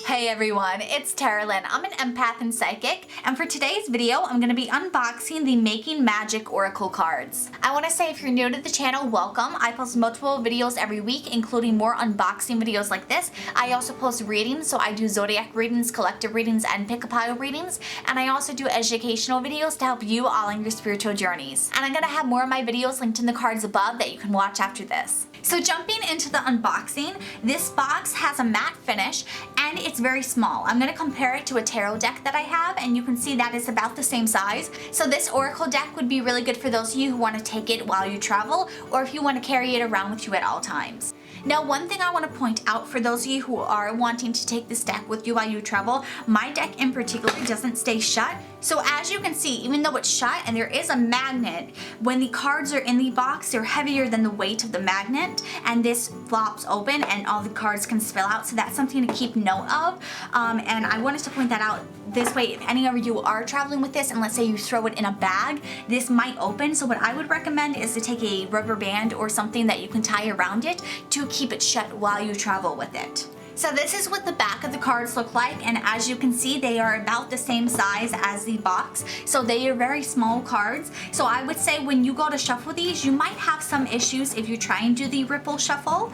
Hey everyone, it's Carolyn. I'm an empath and psychic, and for today's video, I'm going to be unboxing the Making Magic Oracle cards. I want to say if you're new to the channel, welcome. I post multiple videos every week, including more unboxing videos like this. I also post readings, so I do zodiac readings, collective readings, and pick-a-pile readings, and I also do educational videos to help you all on your spiritual journeys. And I'm going to have more of my videos linked in the cards above that you can watch after this. So jumping into the unboxing, this box has a matte finish and it's very small. I'm going to compare it to a tarot deck that I have, and you can see that it's about the same size. So this oracle deck would be really good for those of you who want to take it while you travel, or if you want to carry it around with you at all times. Now, one thing I want to point out for those of you who are wanting to take this deck with you while you travel, my deck in particular doesn't stay shut. So as you can see, even though it's shut and there is a magnet, when the cards are in the box, they're heavier than the weight of the magnet, and this flops open and all the cards can spill out. So that's something to keep note of. And I wanted to point that out this way. If any of you are traveling with this, and let's say you throw it in a bag, this might open. So what I would recommend is to take a rubber band or something that you can tie around it to keep it shut while you travel with it. So this is what the back of the cards look like, and as you can see, they are about the same size as the box, so they are very small cards. So I would say when you go to shuffle these, you might have some issues if you try and do the ripple shuffle,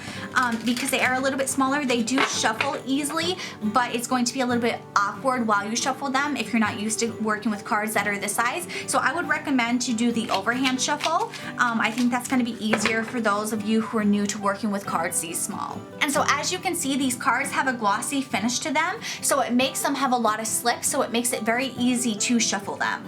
because they are a little bit smaller. They do shuffle easily, but it's going to be a little bit awkward while you shuffle them if you're not used to working with cards that are this size. So I would recommend to do the overhand shuffle. I think that's going to be easier for those of you who are new to working with cards these small. And so as you can see, these cards have a glossy finish to them, so it makes them have a lot of slip, so it makes it very easy to shuffle them.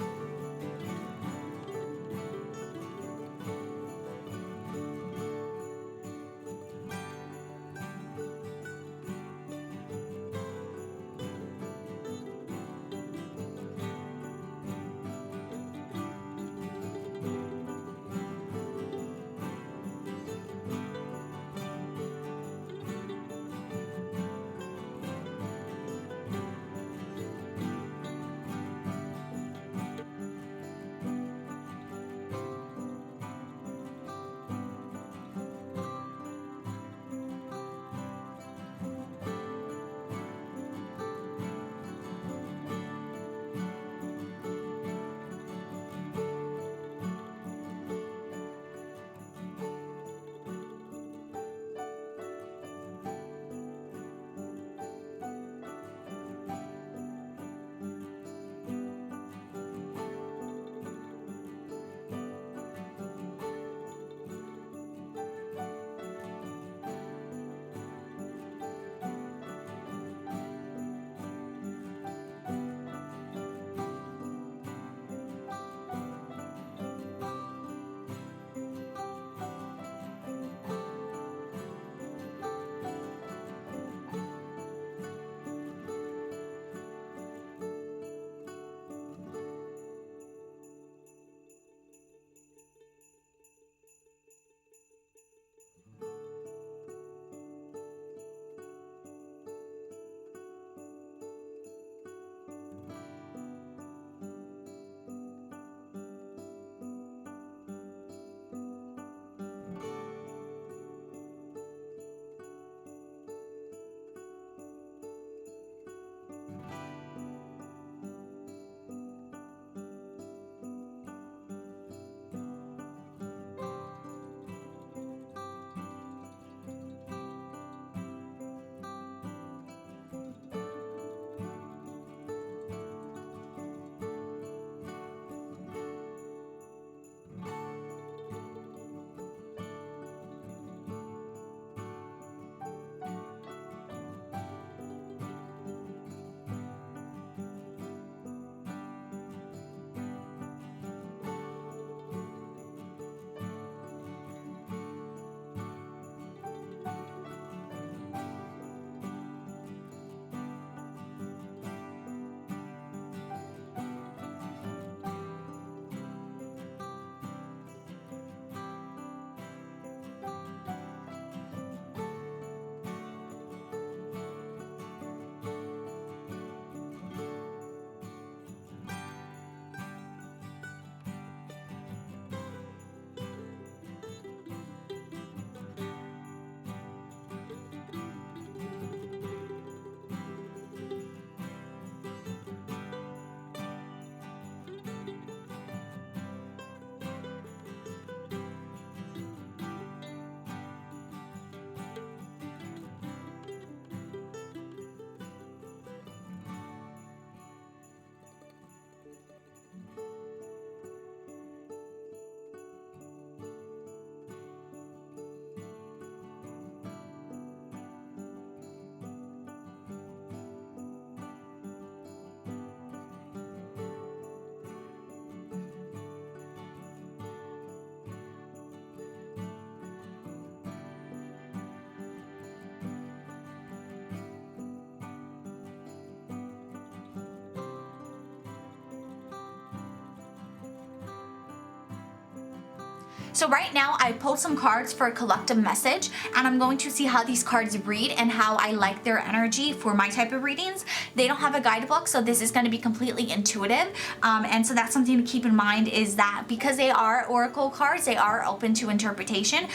So right now I pulled some cards for a collective message, and I'm going to see how these cards read and how I like their energy for my type of readings. They don't have a guidebook, so this is going to be completely intuitive, and so that's something to keep in mind, is that because they are oracle cards, they are open to interpretation.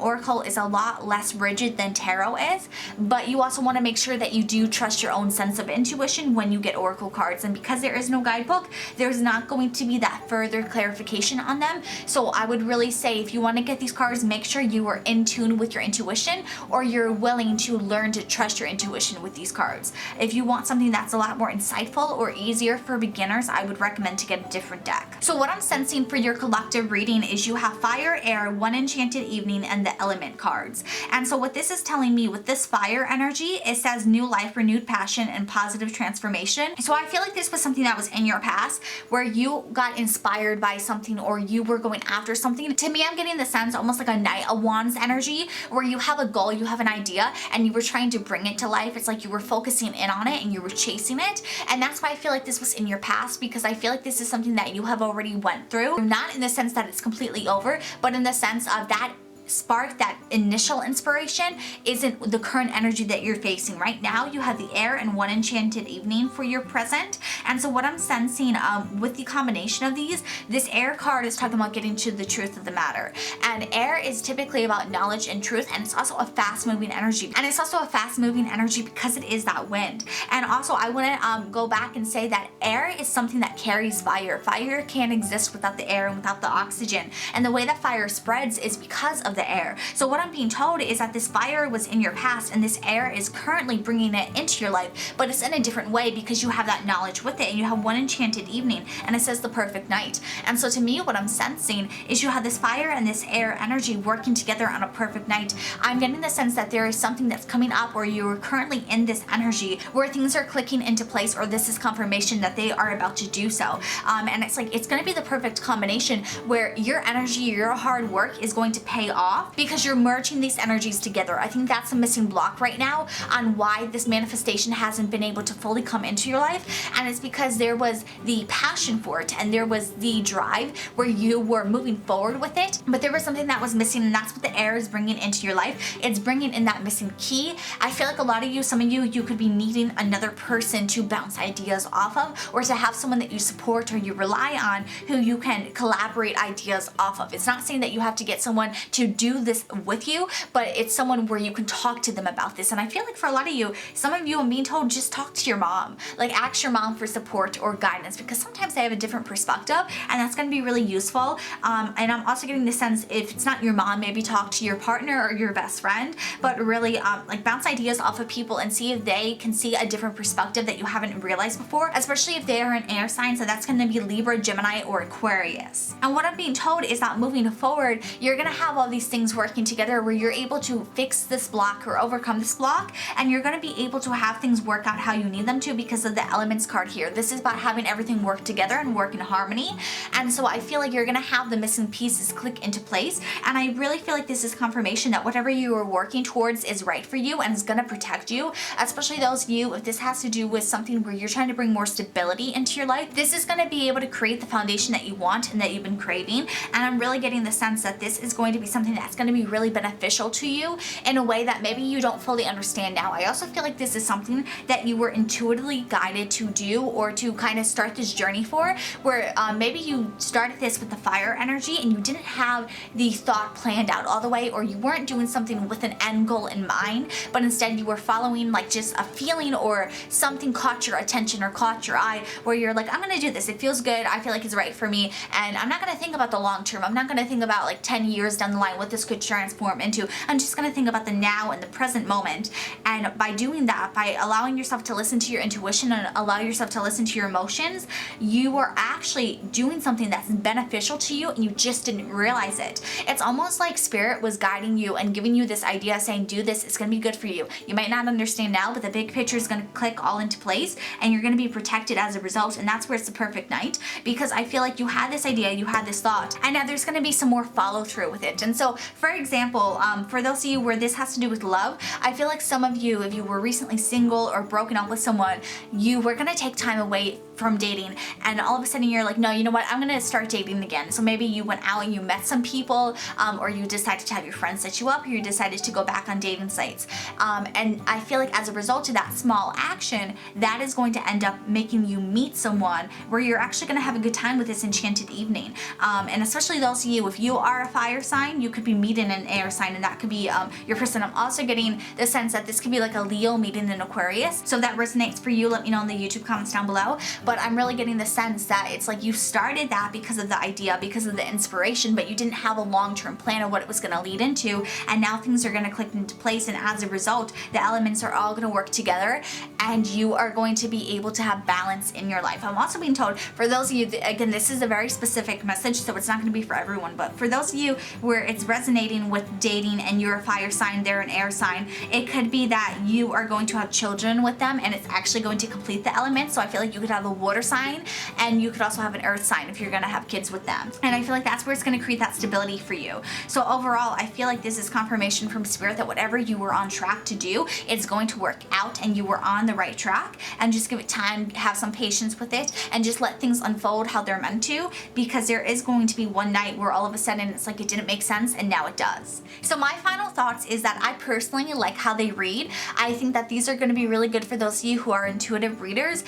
Oracle is a lot less rigid than tarot is, but you also want to make sure that you do trust your own sense of intuition when you get oracle cards, and because there is no guidebook, there's not going to be that further clarification on them. So I would really say, if you want to get these cards, make sure you are in tune with your intuition, or you're willing to learn to trust your intuition with these cards. If you want something that's a lot more insightful or easier for beginners, I would recommend to get a different deck. So what I'm sensing for your collective reading is you have fire, air, one enchanted evening, and the element cards. And so what this is telling me with this fire energy, it says new life, renewed passion, and positive transformation. So I feel like this was something that was in your past where you got inspired by something, or you were going after something. To me, I'm getting the sense almost like a Knight of Wands energy, where you have a goal, you have an idea, and you were trying to bring it to life. It's like you were focusing in on it and you were chasing it. And that's why I feel like this was in your past, because I feel like this is something that you have already went through. Not in the sense that it's completely over, but in the sense of that spark, that initial inspiration isn't the current energy that you're facing right now. You have the air and one enchanted evening for your present. And so what I'm sensing with the combination of these, this air card is talking about getting to the truth of the matter, and air is typically about knowledge and truth, and it's also a fast moving energy, and it's also a fast moving energy because it is that wind. And also I want to go back and say that air is something that carries fire. Fire can't exist without the air and without the oxygen, and the way that fire spreads is because of the air. So what I'm being told is that this fire was in your past, and this air is currently bringing it into your life, but it's in a different way because you have that knowledge with it, and you have one enchanted evening, and it says the perfect night. And so to me, what I'm sensing is you have this fire and this air energy working together on a perfect night. I'm getting the sense that there is something that's coming up, or you're currently in this energy where things are clicking into place, or this is confirmation that they are about to do so. And it's like, it's going to be the perfect combination where your energy, your hard work is going to pay off, because you're merging these energies together. I think that's a missing block right now on why this manifestation hasn't been able to fully come into your life, and it's because there was the passion for it and there was the drive where you were moving forward with it, but there was something that was missing, and that's what the air is bringing into your life. It's bringing in that missing key. I feel like a lot of you, some of you could be needing another person to bounce ideas off of, or to have someone that you support or you rely on who you can collaborate ideas off of. It's not saying that you have to get someone to do this with you, but it's someone where you can talk to them about this. And I feel like for a lot of you, some of you, I'm being told, just talk to your mom. Like, ask your mom for support or guidance, because sometimes they have a different perspective, and that's going to be really useful. And I'm also getting the sense, if it's not your mom, maybe talk to your partner or your best friend, but really like bounce ideas off of people and see if they can see a different perspective that you haven't realized before, especially if they are an air sign. So that's going to be Libra, Gemini, or Aquarius. And what I'm being told is that moving forward, you're going to have all these things working together where you're able to fix this block or overcome this block, and you're going to be able to have things work out how you need them to because of the elements card here. This is about having everything work together and work in harmony. And so I feel like you're going to have the missing pieces click into place, and I really feel like this is confirmation that whatever you are working towards is right for you and is going to protect you, especially those of you, if this has to do with something where you're trying to bring more stability into your life. This is going to be able to create the foundation that you want and that you've been craving, and I'm really getting the sense that this is going to be something that's going to be really beneficial to you in a way that maybe you don't fully understand now. I also feel like this is something that you were intuitively guided to do, or to kind of start this journey for, where maybe you started this with the fire energy and you didn't have the thought planned out all the way, or you weren't doing something with an end goal in mind, but instead you were following like just a feeling, or something caught your attention or caught your eye, where you're like, I'm gonna do this, it feels good, I feel like it's right for me, and I'm not gonna think about the long term. I'm not gonna think about like 10 years down the line what this could transform into. I'm just gonna think about the now and the present moment. And by doing that, by allowing yourself to listen to your intuition and allow yourself to listen to your emotions, you are actually doing something that's beneficial to you, and you just didn't realize it. It's almost like spirit was guiding you and giving you this idea, saying, do this, it's gonna be good for you. You might not understand now, but the big picture is gonna click all into place, and you're gonna be protected as a result. And that's where it's the perfect night, because I feel like you had this idea, you had this thought, and now there's gonna be some more follow through with it. And so, for example, for those of you where this has to do with love, I feel like some of you, if you were recently single or broken up with someone, you were gonna take time away from dating, and all of a sudden you're like, no, you know what, I'm gonna start dating again. So maybe you went out and you met some people, or you decided to have your friends set you up, or you decided to go back on dating sites. And I feel like as a result of that small action, that is going to end up making you meet someone where you're actually gonna have a good time with this enchanted evening. And especially those of you, if you are a fire sign, you could be meeting an air sign, and that could be your person. I'm also getting the sense that this could be like a Leo meeting an Aquarius. So if that resonates for you, let me know in the YouTube comments down below. But I'm really getting the sense that it's like you started that because of the idea, because of the inspiration, but you didn't have a long-term plan of what it was going to lead into, and now things are going to click into place, and as a result, the elements are all going to work together, and you are going to be able to have balance in your life. I'm also being told, for those of you, again, this is a very specific message, so it's not going to be for everyone, but for those of you where it's resonating with dating and you're a fire sign, they're an air sign, it could be that you are going to have children with them, and it's actually going to complete the elements. So I feel like you could have a water sign, and you could also have an earth sign if you're going to have kids with them. And I feel like that's where it's going to create that stability for you. So overall, I feel like this is confirmation from Spirit that whatever you were on track to do, it's going to work out, and you were on the right track. And just give it time, have some patience with it, and just let things unfold how they're meant to, because there is going to be one night where all of a sudden it's like it didn't make sense, and now it does. So my final thoughts is that I personally like how they read. I think that these are going to be really good for those of you who are intuitive readers,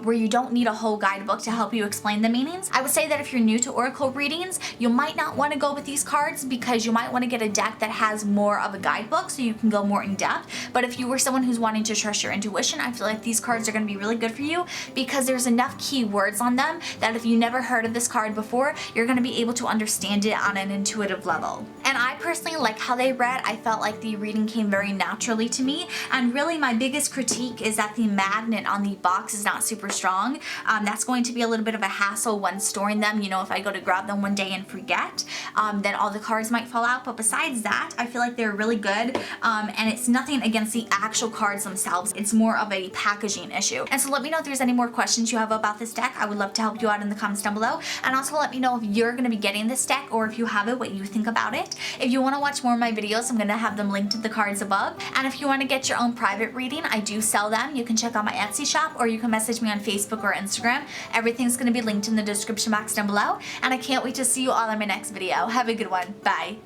where you don't need a whole guidebook to help you explain the meanings. I would say that if you're new to oracle readings, you might not want to go with these cards, because you might want to get a deck that has more of a guidebook so you can go more in depth. But if you were someone who's wanting to trust your intuition, I feel like these cards are going to be really good for you, because there's enough keywords on them that if you never heard of this card before, you're going to be able to understand it on an intuitive level. And I personally like how they read. I felt like the reading came very naturally to me, and really my biggest critique is that the magnet on the box is not super strong. That's going to be a little bit of a hassle when storing them. You know, if I go to grab them one day and forget, then all the cards might fall out. But besides that, I feel like they're really good, and it's nothing against the actual cards themselves. It's more of a packaging issue. And so let me know if there's any more questions you have about this deck. I would love to help you out in the comments down below, and also let me know if you're going to be getting this deck, or if you have it, what you think about it. If you want to watch more of my videos, I'm going to have them linked to the cards above. And if you want to get your own private reading, I do sell them. You can check out my Etsy shop, or you can message me on Facebook or Instagram. Everything's going to be linked in the description box down below, and I can't wait to see you all in my next video. Have a good one. Bye.